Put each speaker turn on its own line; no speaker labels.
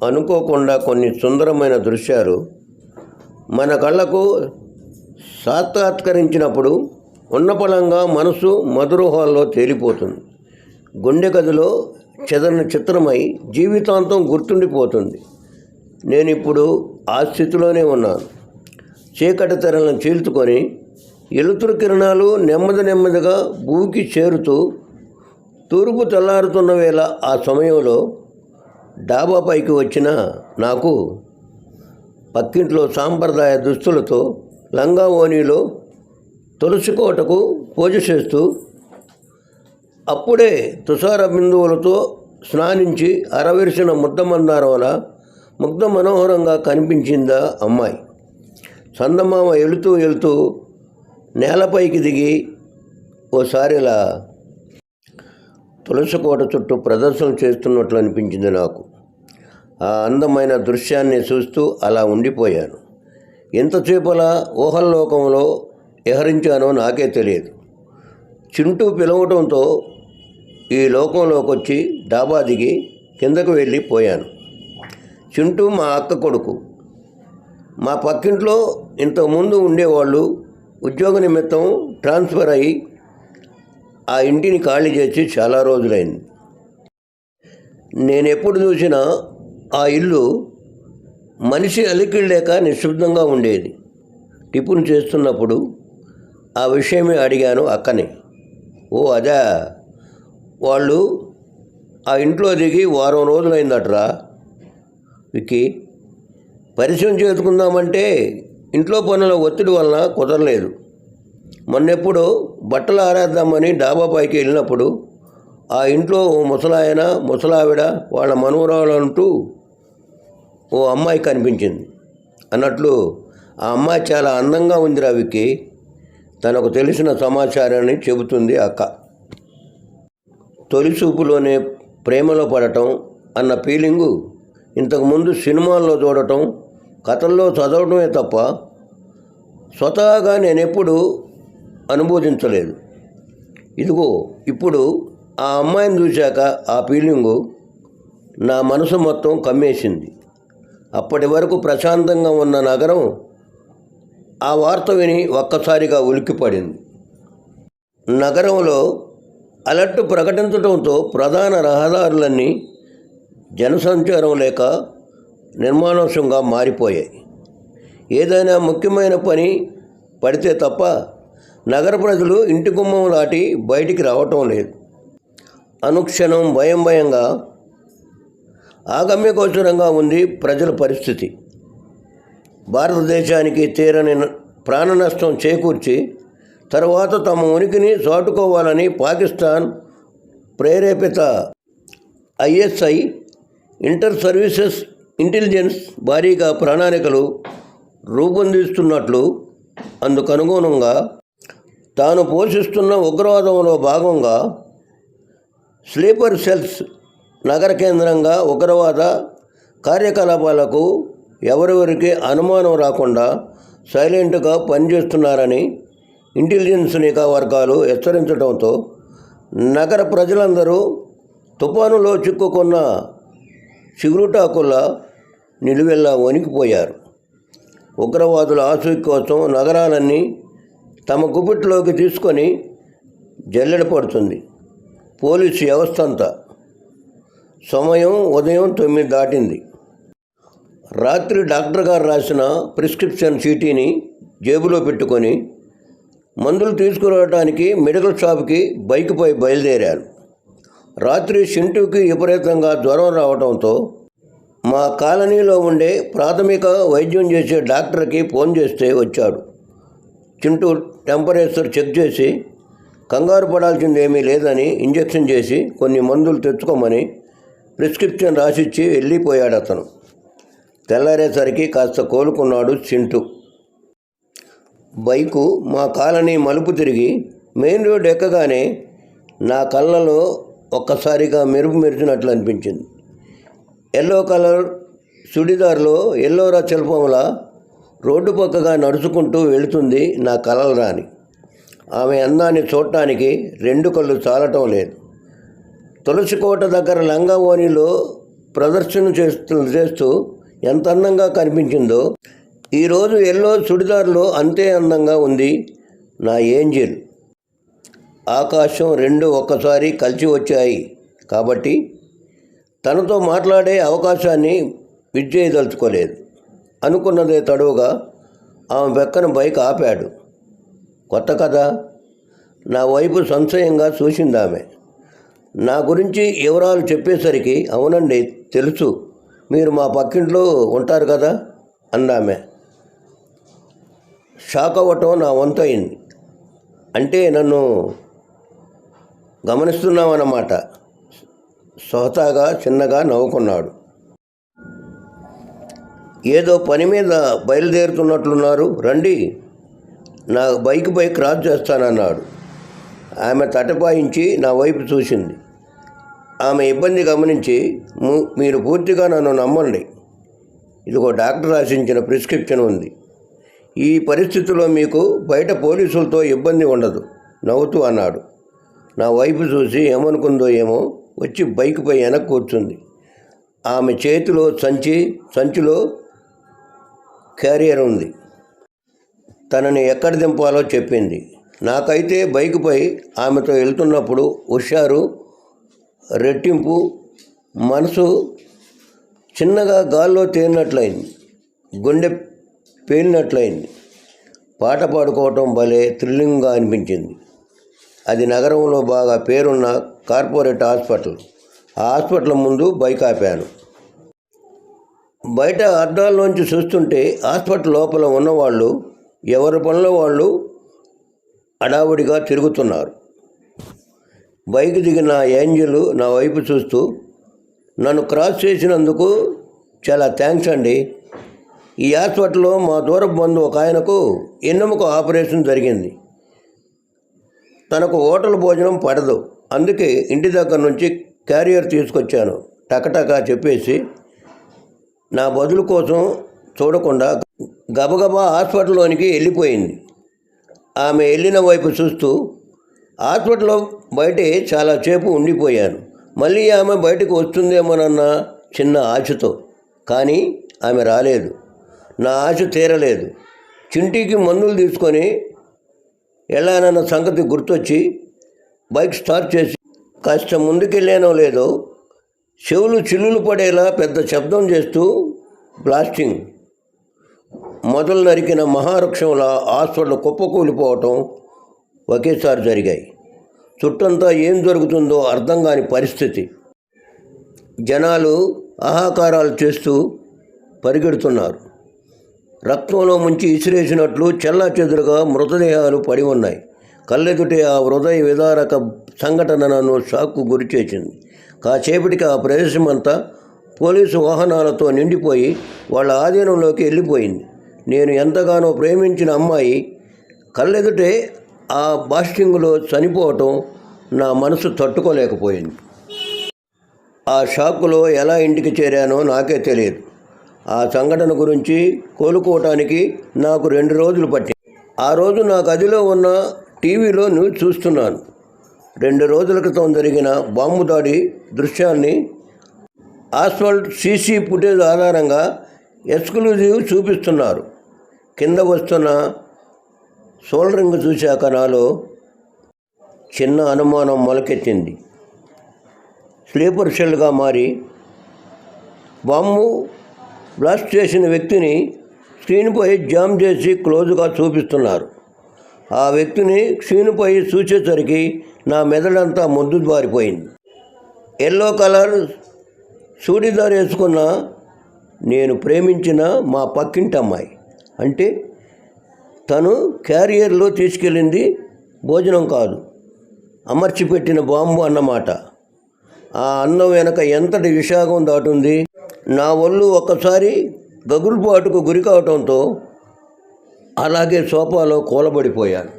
అనుకోకుండా కొన్ని సుందరమైన దృశ్యాలు మన కళ్ళకు సాక్షాత్కరించినప్పుడు ఉన్నపళంగా మనసు మధురోహాల్లో తేలిపోతుంది. గుండె గదిలో చెదరని చిత్రమై జీవితాంతం గుర్తుండిపోతుంది. నేనిప్పుడు ఆ స్థితిలోనే ఉన్నాను. చీకటి తెరలను చీల్చుకొని ఎలుతురు కిరణాలు నెమ్మదిగా భూమికి చేరుతూ తూర్పు తెల్లారుతున్న వేళ ఆ సమయంలో డాబా పైకి వచ్చిన నాకు పక్కింట్లో సాంప్రదాయ దుస్తులతో లంగా ఓణీలో తులసి కోటకు పూజ చేస్తూ అప్పుడే తుషార బిందువులతో స్నానించి అరవిరిసిన ముద్దమందారంలా ముగ్ధ మనోహరంగా కనిపించిందా అమ్మాయి. చందమామ వెళుతూ నేలపైకి దిగి ఓసారిలా తులసి కోట చుట్టూ ప్రదర్శన చేస్తున్నట్లు అనిపించింది నాకు. ఆ అందమైన దృశ్యాన్ని చూస్తూ అలా ఉండిపోయాను. ఎంతసేపలా ఊహల్లోకంలో విహరించానో నాకే తెలియదు. చింటూ పిలవటంతో ఈ లోకంలోకి వచ్చి డాబా దిగి కిందకు వెళ్ళిపోయాను. చింటూ మా అక్క కొడుకు. మా పక్కింట్లో ఇంతకుముందు ఉండేవాళ్ళు ఉద్యోగ నిమిత్తం ట్రాన్స్ఫర్ అయ్యి ఆ ఇంటిని ఖాళీ చేసి చాలా రోజులైంది. నేనెప్పుడు చూసినా ఆ ఇల్లు మనిషి అలికిడి లేక నిశ్శబ్దంగా ఉండేది. టిఫిన్ చేస్తున్నప్పుడు ఆ విషయమే అడిగాను అక్కని. ఓ అదా, వాళ్ళు ఆ ఇంట్లో దిగి వారం రోజులైందట్రా విక్కీ. పరిచయం చేసుకుందామంటే ఇంట్లో పనుల ఒత్తిడి వలన కుదరలేదు. మొన్నెప్పుడు బట్టలు ఆరేద్దామని డాబా పైకి వెళ్ళినప్పుడు ఆ ఇంట్లో ఓ ముసలాయన ముసలావిడ వాళ్ళ మనవరాలు అంటూ ఓ అమ్మాయి కనిపించింది. అన్నట్లు ఆ అమ్మాయి చాలా అందంగా ఉందిరా విక్కీ. తనకు తెలిసిన సమాచారాన్ని చెబుతుంది అక్క. తొలి చూపులోనే ప్రేమలో పడటం అన్న ఫీలింగు ఇంతకుముందు సినిమాల్లో చూడటం, కథల్లో చదవడమే తప్ప స్వతహాగా నేనెప్పుడు అనుభూతించలేదు. ఇదిగో ఇప్పుడు ఆ అమ్మాయిని చూశాక ఆ ఫీలింగు నా మనసు మొత్తం కమ్మేసింది. అప్పటి వరకు ప్రశాంతంగా ఉన్న నగరం ఆ వార్త విని ఒక్కసారిగా ఉలిక్కిపడింది. నగరంలో అలర్ట్ ప్రకటించడంతో ప్రధాన రహదారులన్నీ జనసంచారం లేక నిర్మానుష్యంగా మారిపోయాయి. ఏదైనా ముఖ్యమైన పని పడితే తప్ప నగర ప్రజలు ఇంటి గుమ్మం దాటి బయటికి రావటం లేదు. అనుక్షణం భయంగా ఆగమ్యగోచరంగా ఉంది ప్రజల పరిస్థితి. భారతదేశానికి తీరని ప్రాణ నష్టం చేకూర్చి తర్వాత తమ ఉనికిని చాటుకోవాలని పాకిస్తాన్ ప్రేరేపిత ISI ఇంటర్ సర్వీసెస్ ఇంటెలిజెన్స్ భారీగా ప్రణాళికలు రూపొందిస్తున్నట్లు అందుకనుగుణంగా తాను పోషిస్తున్న ఉగ్రవాదంలో భాగంగా స్లీపర్ సెల్స్ నగర కేంద్రంగా ఉగ్రవాద కార్యకలాపాలకు ఎవరెవరికి అనుమానం రాకుండా సైలెంట్గా పనిచేస్తున్నారని ఇంటెలిజెన్స్ నిఘా వర్గాలు హెచ్చరించడంతో నగర ప్రజలందరూ తుఫానులో చిక్కుకున్న చిగురుటాకుల్లా నిలువెల్లా వణికిపోయారు. ఉగ్రవాదుల ఆసూకి కోసం నగరాలన్నీ తమ గుప్పిట్లోకి తీసుకొని జల్లెడ పడుతుంది పోలీసు వ్యవస్థ అంతా. సమయం ఉదయం 9 దాటింది. రాత్రి డాక్టర్ గారు రాసిన ప్రిస్క్రిప్షన్ చీటీని జేబులో పెట్టుకొని మందులు తీసుకురావడానికి మెడికల్ షాప్కి బైక్పై బయలుదేరాను. రాత్రి చింటూకి విపరీతంగా జ్వరం రావడంతో మా కాలనీలో ఉండే ప్రాథమిక వైద్యం చేసే డాక్టర్కి ఫోన్ చేస్తే వచ్చాడు. చింటూ టెంపరేచర్ చెక్ చేసి కంగారు పడాల్సింది ఏమీ లేదని ఇంజెక్షన్ చేసి కొన్ని మందులు తెచ్చుకోమని ప్రిస్క్రిప్షన్ రాసిచ్చి వెళ్ళిపోయాడు అతను. తెల్లారేసరికి కాస్త కోలుకున్నాడు చింటూ. బైకు మా కాలనీ మలుపు తిరిగి మెయిన్ రోడ్ ఎక్కగానే నా కళ్ళలో ఒక్కసారిగా మెరుపు మెరిచినట్లు అనిపించింది. ఎల్లో కలర్ సుడిదార్లో ఎల్లోరా శిల్పంలా రోడ్డు పక్కగా నడుచుకుంటూ వెళుతుంది నా కలల రాణి. ఆమె అందాన్ని చూడటానికి 2 కళ్ళు చాలటం లేదు. తులసి కోట దగ్గర లంగా ఓణిలో ప్రదర్శన చేస్తూ ఎంత అందంగా కనిపించిందో ఈరోజు ఎల్లో చుడిదార్లో అంతే అందంగా ఉంది నా ఏంజెల్. ఆకాశం రెండు ఒక్కసారి కలిసి వచ్చాయి కాబట్టి తనతో మాట్లాడే అవకాశాన్ని మిస్ చేయదలుచుకోలేదు. అనుకున్నదే తడువుగా ఆమె పక్కన బైక్ ఆపాడు. కొత్త కదా, నా వైపు సంశయంగా చూసిందామె. నా గురించి వివరాలు చెప్పేసరికి అవునండి తెలుసు, మీరు మా పక్కింట్లో ఉంటారు కదా అందామె. షాక్ అవ్వటం నా వంతు అయింది. అంటే నన్ను గమనిస్తున్నామన్నమాట. సొహతాగా చిన్నగా నవ్వుకున్నాడు. ఏదో పని మీద బయలుదేరుతున్నట్లున్నారు, రండి, నా బైక్పై క్రాస్ చేస్తానన్నాడు. ఆమె తటపాయించి నా వైపు చూసింది. ఆమె ఇబ్బంది గమనించి, మీరు పూర్తిగా నన్ను నమ్మండి, ఇదిగో డాక్టర్ రాసించిన ప్రిస్క్రిప్షన్ ఉంది. ఈ పరిస్థితిలో మీకు బయట పోలీసులతో ఇబ్బంది ఉండదు నవ్వుతూ అన్నాడు. నా వైపు చూసి ఏమనుకుందో ఏమో వచ్చి బైక్పై వెనక్కి కూర్చుంది. ఆమె చేతిలో సంచిలో క్యారియర్ ఉంది. తనని ఎక్కడ దింపాలో చెప్పింది. నాకైతే బైక్పై ఆమెతో వెళ్తున్నప్పుడు హుషారు రెట్టింపు, మనసు చిన్నగా గాల్లో తేలినట్లయింది, గుండె పేలినట్లయింది. పాట పాడుకోవటం భలే థ్రిల్లింగ్గా అనిపించింది. అది నగరంలో బాగా పేరున్న కార్పొరేట్ హాస్పిటల్. ఆ హాస్పిటల్ ముందు బైక్ ఆపాను. బయట అద్దాల్లోంచి చూస్తుంటే హాస్పిటల్ లోపల ఉన్నవాళ్ళు ఎవరి పనిలో వాళ్ళు హడావుడిగా తిరుగుతున్నారు. బైక్ దిగిన ఏంజెల్ నా వైపు చూస్తూ, నన్ను క్రాస్ చేసినందుకు చాలా థ్యాంక్స్ అండి. ఈ హాస్పిటల్లో మా దూరపు బంధువు ఒక ఆయనకు ఎన్నెముక ఆపరేషన్ జరిగింది. తనకు హోటల్ భోజనం పడదు, అందుకే ఇంటి దగ్గర నుంచి క్యారియర్ తీసుకొచ్చాను టకటకా చెప్పేసి నా బదులు కోసం చూడకుండా గబగబా హాస్పిటల్లోనికి వెళ్ళిపోయింది. ఆమె వెళ్ళిన వైపు చూస్తూ హాస్పిటల్లో బయటే చాలాసేపు ఉండిపోయాను. మళ్ళీ ఆమె బయటకు వస్తుందేమోనన్న చిన్న ఆశతో. కానీ ఆమె రాలేదు. నా ఆశ తీరలేదు. చింటికి మందులు తీసుకొని వెళ్ళానన్న సంగతి గుర్తొచ్చి బైక్ స్టార్ట్ చేసి కాస్త ముందుకెళ్ళానో లేదో చెవులు చిల్లులు పడేలా పెద్ద శబ్దం చేస్తూ బ్లాస్టింగ్ మొదలు నరికిన మహావృక్షంలా హాస్పిటల్ కుప్పకూలిపోవటం ఒకేసారి జరిగాయి. చుట్టంతా ఏం జరుగుతుందో అర్థం కాని పరిస్థితి. జనాలు ఆహాకారాలు చేస్తూ పరిగెడుతున్నారు. రక్తంలో ముంచి ఇసిరేసినట్లు చెల్లాచెదురుగా మృతదేహాలు పడి ఉన్నాయి. కళ్ళెదుటే ఆ హృదయ విదారక సంఘటన నన్ను షాక్కు గురిచేసింది. కాసేపటికి ఆ ప్రదేశమంతా పోలీసు వాహనాలతో నిండిపోయి వాళ్ళ ఆధీనంలోకి వెళ్ళిపోయింది. నేను ఎంతగానో ప్రేమించిన అమ్మాయి కళ్ళెదుటే ఆ బాస్టింగ్లో చనిపోవటం నా మనసు తట్టుకోలేకపోయింది. ఆ షాకులో ఎలా ఇంటికి చేరానో నాకే తెలియదు. ఆ సంఘటన గురించి కోలుకోవటానికి నాకు 2 రోజులు పట్టింది. ఆ రోజు నా గదిలో ఉన్న టీవీలో న్యూస్ చూస్తున్నాను. 2 రోజుల క్రితం జరిగిన బాంబు దాడి దృశ్యాన్ని ఆస్ఫాల్ట్ సీసీ ఫుటేజ్ ఆధారంగా ఎక్స్క్లూజివ్ చూపిస్తున్నారు. కింద వస్తున్న సోల్డరింగ్ చూశాక నాలో చిన్న అనుమానం మొలకెత్తింది. స్లీపర్ సెల్గా మారి బాంబు బ్లాస్ట్ చేసిన వ్యక్తిని స్క్రీన్పై జామ్ చేసి క్లోజ్గా చూపిస్తున్నారు. ఆ వ్యక్తిని స్క్రీన్పై చూసేసరికి నా మెదడంతా మొద్దుబారిపోయింది. ఎల్లో కలర్ చూడీదార్ వేసుకున్న నేను ప్రేమించిన మా పక్కింటి అమ్మాయి. అంటే తను క్యారియర్లో తీసుకెళ్ళింది భోజనం కాదు, అమర్చిపెట్టిన బాంబు అన్నమాట. ఆ అన్నం వెనక ఎంతటి విషాదం దాటుంది. నా ఒళ్ళు ఒక్కసారి గగురుపాటుకు గురి కావటంతో అలాగే సోఫాలో కూలబడిపోయాను.